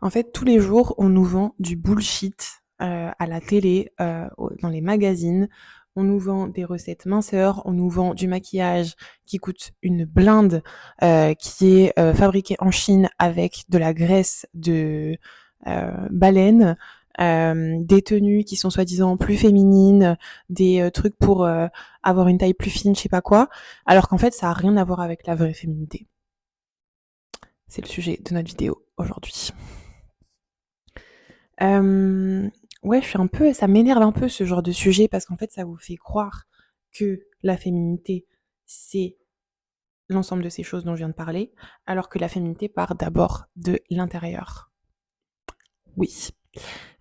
En fait, tous les jours, on nous vend du bullshit à la télé, dans les magazines. On nous vend des recettes minceurs, on nous vend du maquillage qui coûte une blinde, qui est fabriqué en Chine avec de la graisse de baleine, des tenues qui sont soi-disant plus féminines, des trucs pour avoir une taille plus fine, je sais pas quoi, alors qu'en fait, ça a rien à voir avec la vraie féminité. C'est le sujet de notre vidéo aujourd'hui. Euh, ouais, ça m'énerve un peu ce genre de sujet parce qu'en fait, ça vous fait croire que la féminité, c'est l'ensemble de ces choses dont je viens de parler, alors que la féminité part d'abord de l'intérieur. Oui.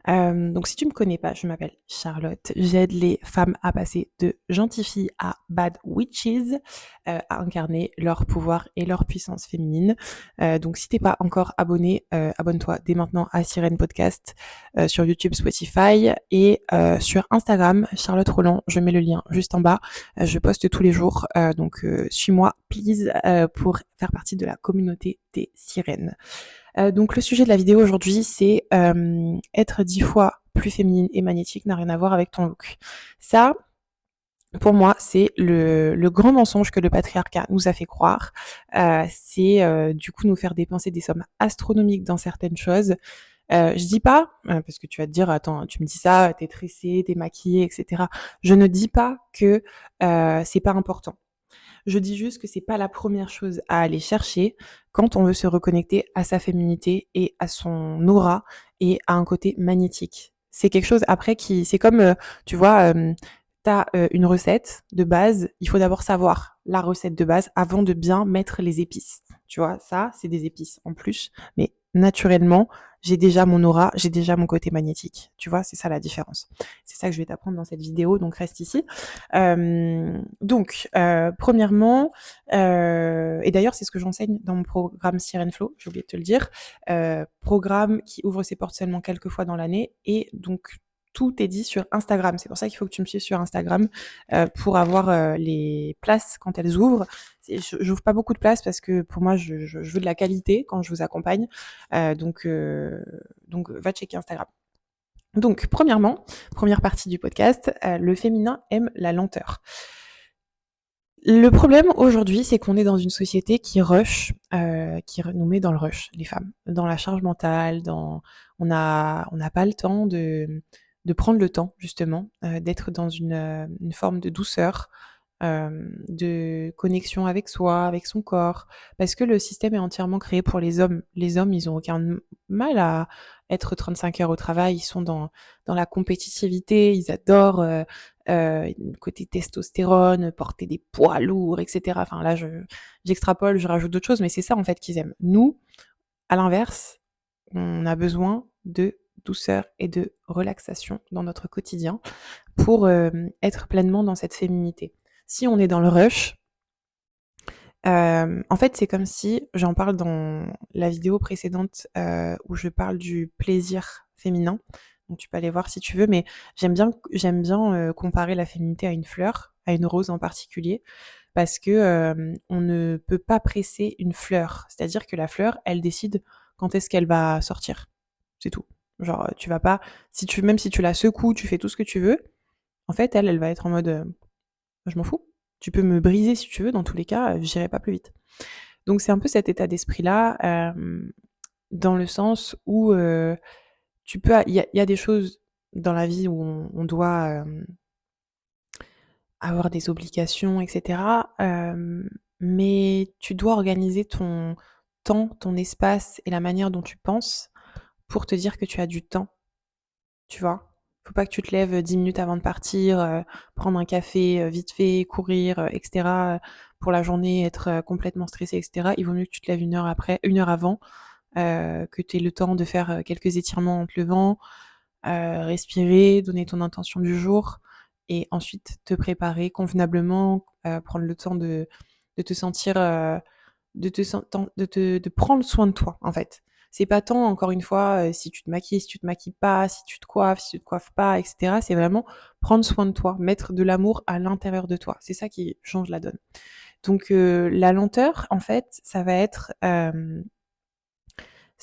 Donc si tu me connais pas, je m'appelle Charlotte. J'aide les femmes à passer de gentilles filles à bad witches, à incarner leur pouvoir et leur puissance féminine. Donc si t'es pas encore abonné, abonne-toi dès maintenant à Sirène Podcast sur YouTube, Spotify et sur Instagram, Charlotte Roland. Je mets le lien juste en bas. Je poste tous les jours, donc suis-moi, please, pour faire partie de la communauté des sirènes. Donc le sujet de la vidéo aujourd'hui, c'est être 10 fois plus féminine et magnétique n'a rien à voir avec ton look. Ça, pour moi, c'est le grand mensonge que le patriarcat nous a fait croire. C'est du coup nous faire dépenser des sommes astronomiques dans certaines choses. Je dis pas, parce que tu vas te dire, attends, tu me dis ça, t'es tressée, t'es maquillée, etc. Je ne dis pas que c'est pas important. Je dis juste que c'est pas la première chose à aller chercher quand on veut se reconnecter à sa féminité et à son aura et à un côté magnétique. C'est quelque chose après c'est comme, tu vois, t'as une recette de base, il faut d'abord savoir la recette de base avant de bien mettre les épices. Tu vois, ça, c'est des épices en plus, mais naturellement, j'ai déjà mon aura, j'ai déjà mon côté magnétique. Tu vois, c'est ça la différence. C'est ça que je vais t'apprendre dans cette vidéo, donc reste ici. Premièrement, et d'ailleurs c'est ce que j'enseigne dans mon programme Sirène Flow, j'ai oublié de te le dire, programme qui ouvre ses portes seulement quelques fois dans l'année et donc tout est dit sur Instagram. C'est pour ça qu'il faut que tu me suives sur Instagram pour avoir les places quand elles ouvrent. J'ouvre pas beaucoup de places parce que pour moi je veux de la qualité quand je vous accompagne. Donc va checker Instagram. Donc, premièrement, première partie du podcast, le féminin aime la lenteur. Le problème aujourd'hui, c'est qu'on est dans une société qui rush, qui nous met dans le rush, les femmes, dans la charge mentale, on n'a pas le temps de prendre le temps justement, d'être dans une forme de douceur, de connexion avec soi, avec son corps, parce que le système est entièrement créé pour les hommes. Les hommes, ils ont aucun mal à être 35 heures au travail, ils sont dans la compétitivité, ils adorent le côté testostérone, porter des poids lourds, etc. Enfin là, j'extrapole, je rajoute d'autres choses, mais c'est ça en fait qu'ils aiment. Nous, à l'inverse, on a besoin de douceur et de relaxation dans notre quotidien pour être pleinement dans cette féminité. Si on est dans le rush, en fait, c'est comme si, j'en parle dans la vidéo précédente où je parle du plaisir féminin. Donc tu peux aller voir si tu veux, mais j'aime bien comparer la féminité à une fleur, à une rose en particulier, parce que on ne peut pas presser une fleur. C'est-à-dire que la fleur, elle décide quand est-ce qu'elle va sortir. C'est tout. Genre, tu vas pas, même si tu la secoues, tu fais tout ce que tu veux, en fait, elle va être en mode je m'en fous. Tu peux me briser si tu veux, dans tous les cas, j'irai pas plus vite. Donc c'est un peu cet état d'esprit-là, dans le sens où il y a des choses dans la vie où on doit avoir des obligations, etc. Mais tu dois organiser ton temps, ton espace et la manière dont tu penses pour te dire que tu as du temps, tu vois. Faut pas que tu te lèves 10 minutes avant de partir, prendre un café vite fait, courir, etc. Pour la journée, être complètement stressé, etc. Il vaut mieux que tu te lèves une heure avant, que tu aies le temps de faire quelques étirements en te levant, respirer, donner ton intention du jour et ensuite te préparer convenablement, prendre le temps de te sentir, de prendre soin de toi, en fait. C'est pas tant, encore une fois, si tu te maquilles, si tu te maquilles pas, si tu te coiffes, si tu te coiffes pas, etc. C'est vraiment prendre soin de toi, mettre de l'amour à l'intérieur de toi. C'est ça qui change la donne. Donc la lenteur, en fait, ça va être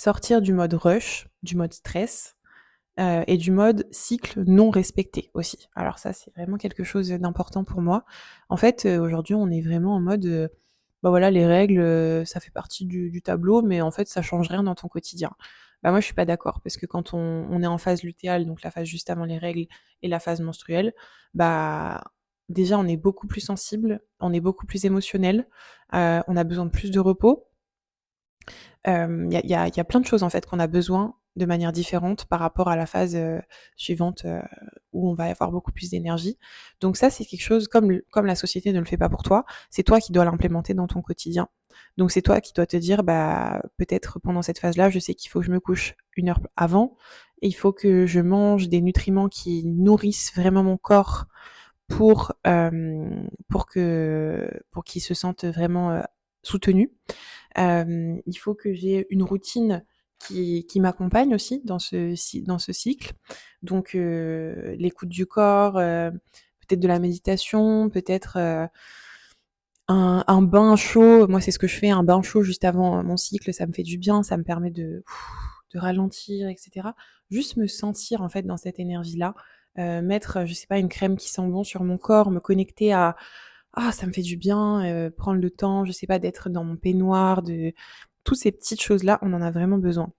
sortir du mode rush, du mode stress, et du mode cycle non respecté aussi. Alors ça, c'est vraiment quelque chose d'important pour moi. En fait, aujourd'hui, on est vraiment en mode, bah, voilà, les règles, ça fait partie du tableau, mais en fait, ça change rien dans ton quotidien. Bah, moi, je suis pas d'accord parce que quand on est en phase lutéale, donc la phase juste avant les règles et la phase menstruelle, bah, déjà, on est beaucoup plus sensible, on est beaucoup plus émotionnel, on a besoin de plus de repos. Il y a plein de choses, en fait, qu'on a besoin de manière différente par rapport à la phase, suivante, où on va avoir beaucoup plus d'énergie. Donc ça, c'est quelque chose comme la société ne le fait pas pour toi, c'est toi qui dois l'implémenter dans ton quotidien. Donc c'est toi qui dois te dire: «Bah, peut-être pendant cette phase-là, je sais qu'il faut que je me couche 1 heure avant et il faut que je mange des nutriments qui nourrissent vraiment mon corps pour qu'il se sente vraiment, soutenu». Il faut que j'ai une routine qui m'accompagne aussi dans ce cycle. Donc l'écoute du corps, peut-être de la méditation, peut-être, un bain chaud. Moi, c'est ce que je fais, un bain chaud juste avant, mon cycle, ça me fait du bien, ça me permet de ralentir et cetera. Juste me sentir, en fait, dans cette énergie-là, mettre, je sais pas, une crème qui sent bon sur mon corps, me connecter à: «Ah, ça me fait du bien», prendre le temps, je sais pas, d'être dans mon peignoir, de toutes ces petites choses-là, on en a vraiment besoin.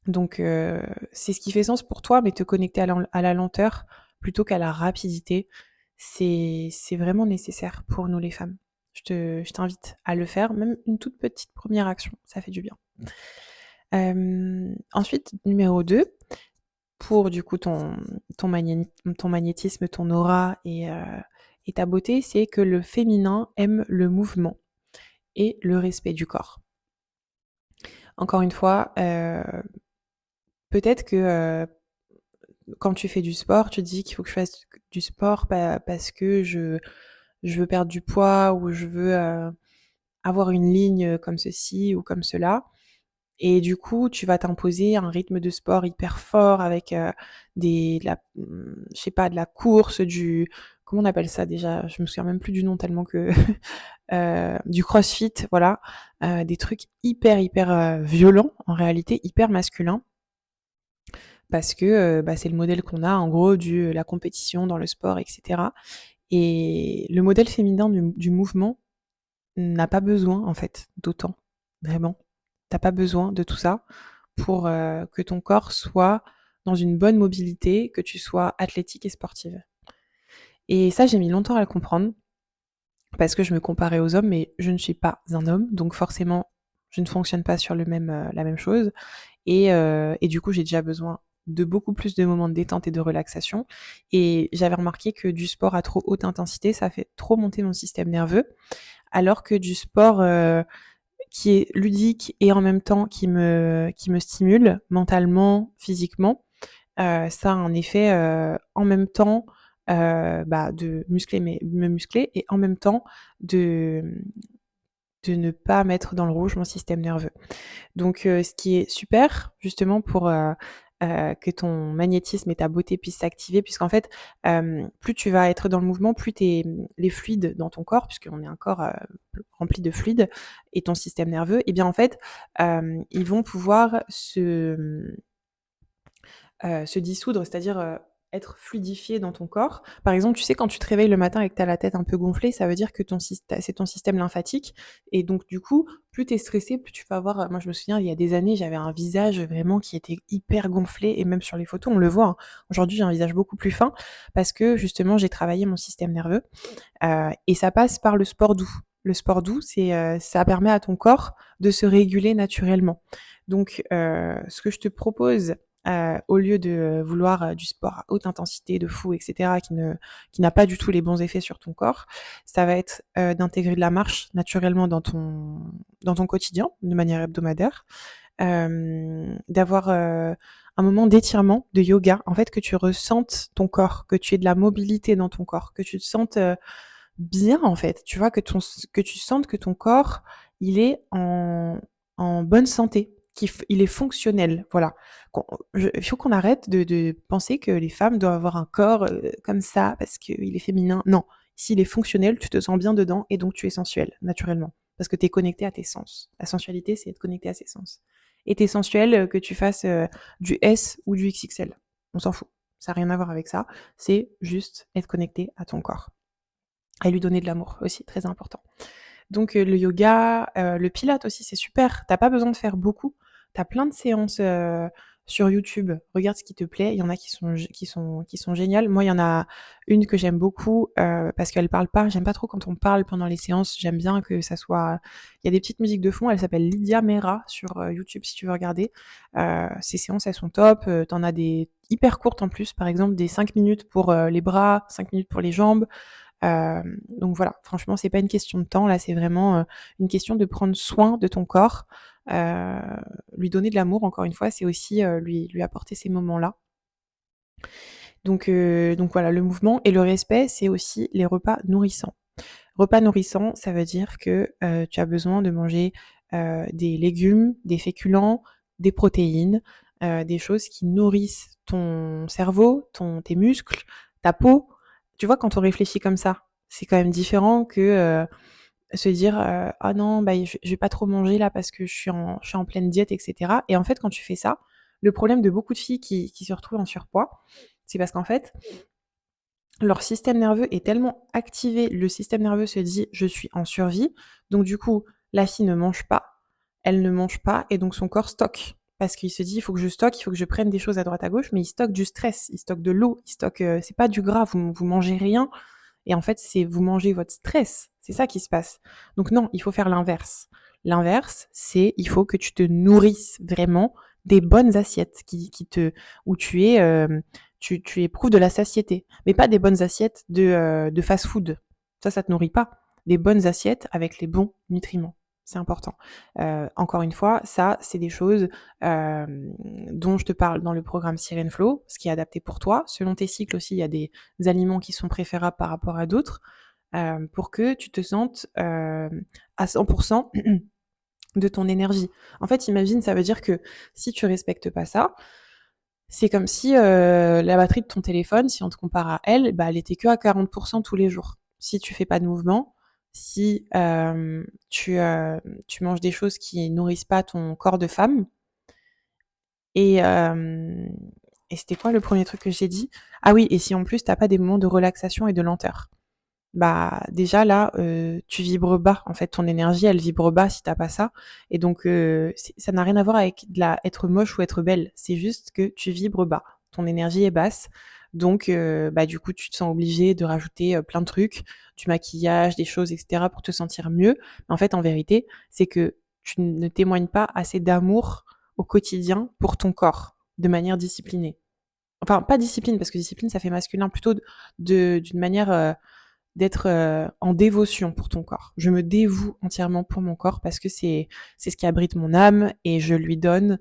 Donc c'est ce qui fait sens pour toi, mais te connecter à la lenteur plutôt qu'à la rapidité, c'est vraiment nécessaire pour nous les femmes. Je t'invite à le faire, même une toute petite première action, ça fait du bien. Ensuite, numéro 2, pour du coup ton magnétisme, ton aura et ta beauté, c'est que le féminin aime le mouvement et le respect du corps. Encore une fois, peut-être que, quand tu fais du sport, tu te dis qu'il faut que je fasse du sport parce que je veux perdre du poids ou je veux, avoir une ligne, comme ceci ou comme cela. Et du coup, tu vas t'imposer un rythme de sport hyper fort avec, je sais pas, de la course, comment on appelle ça déjà? Je me souviens même plus du nom tellement que du crossfit, voilà, des trucs hyper, violents en réalité, hyper masculins parce que, bah, c'est le modèle qu'on a en gros la compétition dans le sport et cetera. Et le modèle féminin du mouvement n'a pas besoin en fait d'autant, vraiment. Tu pas besoin de tout ça pour, que ton corps soit dans une bonne mobilité, que tu sois athlétique et sportive. Et ça, j'ai mis longtemps à le comprendre parce que je me comparais aux hommes, mais je ne suis pas un homme, donc forcément, je ne fonctionne pas sur la même chose. Et du coup, j'ai déjà besoin de beaucoup plus de moments de détente et de relaxation. Et j'avais remarqué que du sport à trop haute intensité, ça fait trop monter mon système nerveux, alors que du sport, qui est ludique et en même temps qui me stimule mentalement, physiquement, ça a un effet, en même temps, bah, de muscler me muscler et en même temps de, de ne pas mettre dans le rouge mon système nerveux. Donc ce qui est super justement pour, que ton magnétisme et ta beauté puissent s'activer puisqu'en fait, plus tu vas être dans le mouvement, plus les fluides dans ton corps, puisqu'on est un corps, rempli de fluides et ton système nerveux et bien en fait, ils vont pouvoir se dissoudre, c'est-à-dire, être fluidifié dans ton corps. Par exemple, tu sais, quand tu te réveilles le matin et que tu as la tête un peu gonflée, ça veut dire que c'est ton système lymphatique et donc du coup, plus tu es stressé, plus tu vas avoir, moi je me souviens, il y a des années, j'avais un visage vraiment qui était hyper gonflé et même sur les photos, on le voit, hein. Aujourd'hui, j'ai un visage beaucoup plus fin parce que justement, j'ai travaillé mon système nerveux, et ça passe par le sport doux. Le sport doux, ça permet à ton corps de se réguler naturellement. Donc ce que je te propose, au lieu de vouloir, du sport à haute intensité, de fou et cetera, qui n'a pas du tout les bons effets sur ton corps, ça va être, d'intégrer de la marche naturellement dans ton quotidien, de manière hebdomadaire. D'avoir, un moment d'étirement, de yoga, en fait, que tu ressentes ton corps, que tu aies de la mobilité dans ton corps, que tu te sentes, bien, en fait. Tu vois? Que tu sentes que ton corps, il est en bonne santé, il est fonctionnel, voilà. Il faut qu'on arrête de penser que les femmes doivent avoir un corps, comme ça parce qu'il est féminin. Non, s'il est fonctionnel, tu te sens bien dedans et donc tu es sensuelle, naturellement, parce que tu es connectée à tes sens. La sensualité, c'est être connecté à ses sens. Et t'es sensuel, que tu fasses du S ou du XXL. On s'en fout. Ça n'a rien à voir avec ça. C'est juste être connecté à ton corps. Et lui donner de l'amour aussi, très important. Donc le yoga, le pilates aussi, c'est super. T'as pas besoin de faire beaucoup. T'as plein de séances sur YouTube. Regarde ce qui te plaît. Il y en a qui sont géniales. Moi, il y en a une que j'aime beaucoup parce qu'elle parle pas. J'aime pas trop quand on parle pendant les séances. J'aime bien que ça soit. Il y a des petites musiques de fond. Elle s'appelle Lydia Mera sur YouTube si tu veux regarder. Ces séances, elles sont top. T'en as des hyper courtes en plus. Par exemple, des 5 minutes pour les bras, 5 minutes pour les jambes. Donc voilà, franchement, c'est pas une question de temps, là, c'est vraiment une question de prendre soin de ton corps, euh, lui donner de l'amour, encore une fois, c'est aussi lui apporter ces moments-là. Donc voilà, le mouvement et le respect, c'est aussi les repas nourrissants. Repas nourrissants, ça veut dire que tu as besoin de manger des légumes, des féculents, des protéines, des choses qui nourrissent ton cerveau, tes muscles, ta peau. Tu vois, quand on réfléchit comme ça, c'est quand même différent que se dire ah non, bah, je vais pas trop manger là parce que je suis en pleine diète, etc. Et en fait, quand tu fais ça, le problème de beaucoup de filles qui se retrouvent en surpoids, c'est parce qu'en fait, leur système nerveux est tellement activé, le système nerveux se dit je suis en survie, donc du coup la fille ne mange pas, elle ne mange pas et donc son corps stocke. Parce qu'il se dit il faut que je stocke, il faut que je prenne des choses à droite à gauche, mais il stocke du stress, il stocke de l'eau, il stocke, c'est pas du gras, vous mangez rien, et en fait c'est vous mangez votre stress, c'est ça qui se passe. Donc non, il faut faire l'inverse. L'inverse, c'est il faut que tu te nourrisses vraiment des bonnes assiettes où tu éprouves de la satiété, mais pas des bonnes assiettes de fast-food. Ça te nourrit pas. Des bonnes assiettes avec les bons nutriments. C'est important. Encore une fois, ça, c'est des choses dont je te parle dans le programme Sirène Flow, ce qui est adapté pour toi. Selon tes cycles aussi, il y a des aliments qui sont préférables par rapport à d'autres, pour que tu te sentes à 100% de ton énergie. En fait, imagine, ça veut dire que si tu respectes pas ça, c'est comme si la batterie de ton téléphone, si on te compare à elle, bah, elle était que à 40% tous les jours. Si tu fais pas de mouvement, si tu manges des choses qui nourrissent pas ton corps de femme, et, et c'était quoi le premier truc que j'ai dit? Ah oui, et si en plus t'as pas des moments de relaxation et de lenteur. Bah, déjà là, tu vibres bas. En fait, ton énergie, elle vibre bas si t'as pas ça. Et donc, ça n'a rien à voir avec être moche ou être belle. C'est juste que tu vibres bas. Ton énergie est basse. Donc, bah, du coup, tu te sens obligé de rajouter plein de trucs, du maquillage, des choses, etc., pour te sentir mieux. Mais en fait, en vérité, c'est que tu ne témoignes pas assez d'amour au quotidien pour ton corps, de manière disciplinée. Enfin, pas discipline, parce que discipline, ça fait masculin, plutôt d'une manière d'être en dévotion pour ton corps. Je me dévoue entièrement pour mon corps parce que c'est ce qui abrite mon âme et je lui donne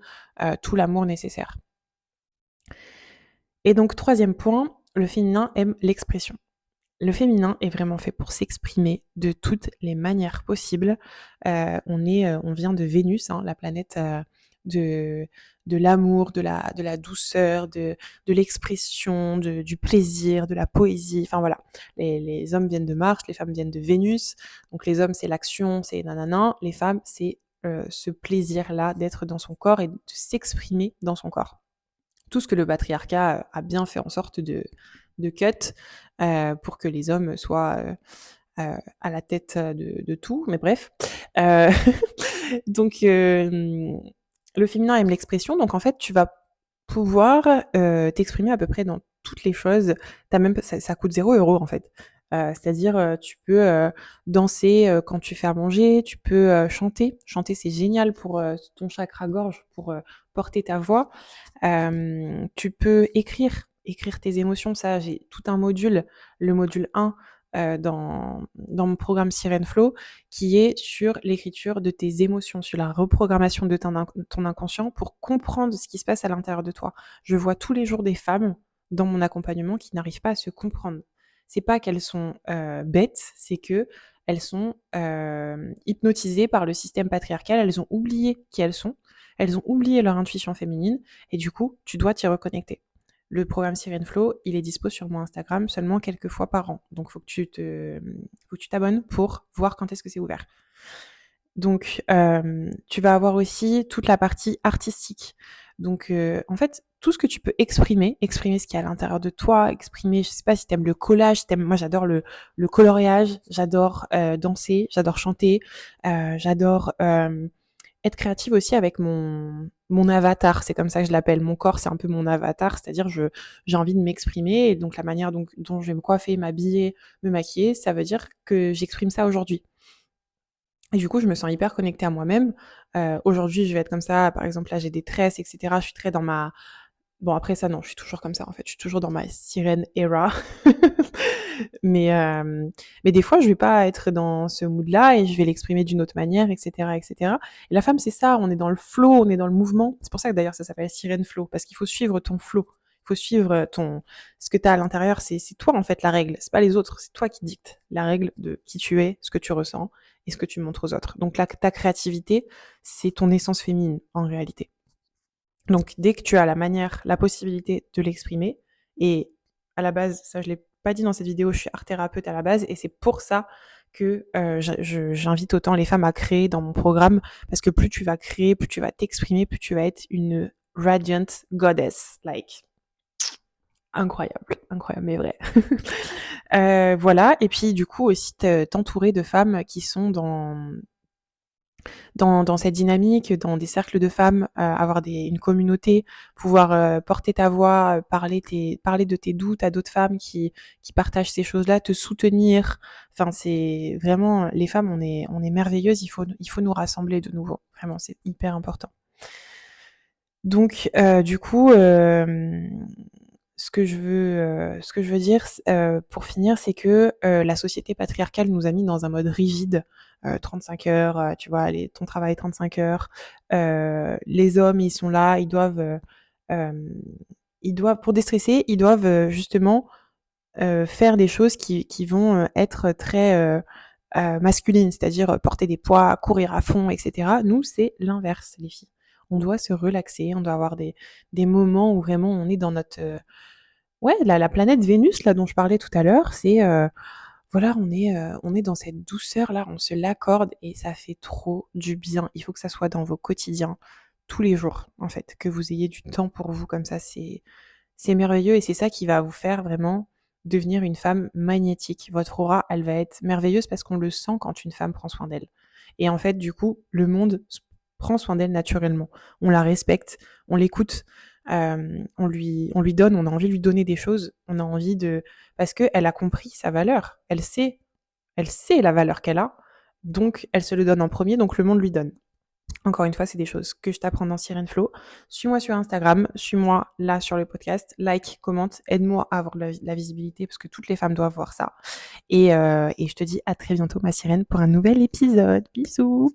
tout l'amour nécessaire. Et donc, troisième point, le féminin aime l'expression. Le féminin est vraiment fait pour s'exprimer de toutes les manières possibles. On vient de Vénus, hein, la planète de, de l'amour, de la douceur, de l'expression, du plaisir, de la poésie. Enfin voilà, les hommes viennent de Mars, les femmes viennent de Vénus. Donc les hommes, c'est l'action, c'est nanana. Les femmes, c'est ce plaisir-là d'être dans son corps et de s'exprimer dans son corps. Tout ce que le patriarcat a bien fait en sorte de cut pour que les hommes soient à la tête de tout, mais bref. Euh, donc, le féminin aime l'expression, donc en fait, tu vas pouvoir t'exprimer à peu près dans toutes les choses. Ça coûte 0 € en fait. C'est-à-dire, tu peux danser quand tu fais à manger, tu peux chanter. Chanter, c'est génial pour ton chakra-gorge, pour porter ta voix. Tu peux écrire tes émotions. Ça, j'ai tout un module, le module 1 dans mon programme Sirène Flow, qui est sur l'écriture de tes émotions, sur la reprogrammation de ton inconscient pour comprendre ce qui se passe à l'intérieur de toi. Je vois tous les jours des femmes dans mon accompagnement qui n'arrivent pas à se comprendre. C'est pas qu'elles sont bêtes, c'est que elles sont hypnotisées par le système patriarcal, elles ont oublié qui elles ont oublié leur intuition féminine, et du coup, tu dois t'y reconnecter. Le programme Sirène Flow, il est dispo sur mon Instagram seulement quelques fois par an. Donc, faut que tu t'abonnes pour voir quand est-ce que c'est ouvert. Donc, tu vas avoir aussi toute la partie artistique. Donc, en fait, tout ce que tu peux exprimer ce qu'il y a à l'intérieur de toi, exprimer, je sais pas si tu aimes le collage, si tu moi j'adore le coloriage, j'adore, danser, j'adore chanter, j'adore, être créative aussi avec mon avatar, c'est comme ça que je l'appelle. Mon corps, c'est un peu mon avatar, c'est-à-dire j'ai envie de m'exprimer et donc la manière dont je vais me coiffer, m'habiller, me maquiller, ça veut dire que j'exprime ça aujourd'hui. Et du coup, je me sens hyper connectée à moi-même. Aujourd'hui, je vais être comme ça, par exemple, là, j'ai des tresses et cetera. Je suis très dans ma bon après ça non, je suis toujours comme ça, en fait. Je suis toujours dans ma sirène era. Mais mais des fois, je vais pas être dans ce mood-là et je vais l'exprimer d'une autre manière et cetera et cetera. Et la femme, c'est ça, on est dans le flow, on est dans le mouvement. C'est pour ça que d'ailleurs ça s'appelle sirène flow parce qu'il faut suivre ton flow. Il faut suivre ton ce que tu as à l'intérieur, c'est toi en fait la règle, c'est pas les autres, c'est toi qui dictes la règle de qui tu es, ce que tu ressens et ce que tu montres aux autres. Donc là, ta créativité, c'est ton essence féminine en réalité. Donc dès que tu as la manière, la possibilité de l'exprimer, et à la base, ça je l'ai pas dit dans cette vidéo, je suis art thérapeute à la base, et c'est pour ça que j'invite autant les femmes à créer dans mon programme, parce que plus tu vas créer, plus tu vas t'exprimer, plus tu vas être une radiant goddess, like incroyable, incroyable mais vrai. Voilà, et puis du coup aussi t'entourer de femmes qui sont dans cette dynamique, dans des cercles de femmes, avoir une communauté, pouvoir porter ta voix, parler de tes doutes à d'autres femmes qui partagent ces choses-là, te soutenir. Enfin, c'est vraiment les femmes, on est merveilleuses. Il faut nous rassembler de nouveau. Vraiment, c'est hyper important. Donc, du coup, ce que je veux dire, pour finir, c'est que la société patriarcale nous a mis dans un mode rigide, 35 heures, tu vois, allez, ton travail 35 heures. Les hommes, ils sont là, hem, ils doivent pour déstresser, ils doivent, justement, faire des choses qui vont, être très, masculines, c'est-à-dire, porter des poids, courir à fond et cetera. Nous, c'est l'inverse, les filles. On doit se relaxer, on doit avoir des moments où vraiment on est dans notre, ouais, la planète Vénus là dont je parlais tout à l'heure, c'est, voilà, on est dans cette douceur là, on se l'accorde et ça fait trop du bien. Il faut que ça soit dans vos quotidiens, tous les jours en fait, que vous ayez du temps pour vous comme ça, c'est merveilleux et c'est ça qui va vous faire vraiment devenir une femme magnétique. Votre aura, elle va être merveilleuse parce qu'on le sent quand une femme prend soin d'elle. Et en fait, du coup, le monde prend soin d'elle naturellement. On la respecte, on l'écoute, on lui donne, on a envie de lui donner des choses, on a envie de parce qu'elle a compris sa valeur. Elle sait la valeur qu'elle a, donc elle se le donne en premier, donc le monde lui donne. Encore une fois, c'est des choses que je t'apprends dans Sirène Flow. Suis-moi sur Instagram, suis-moi là sur le podcast, like, commente, aide-moi à avoir la visibilité parce que toutes les femmes doivent voir ça. Et je te dis à très bientôt ma sirène pour un nouvel épisode. Bisous!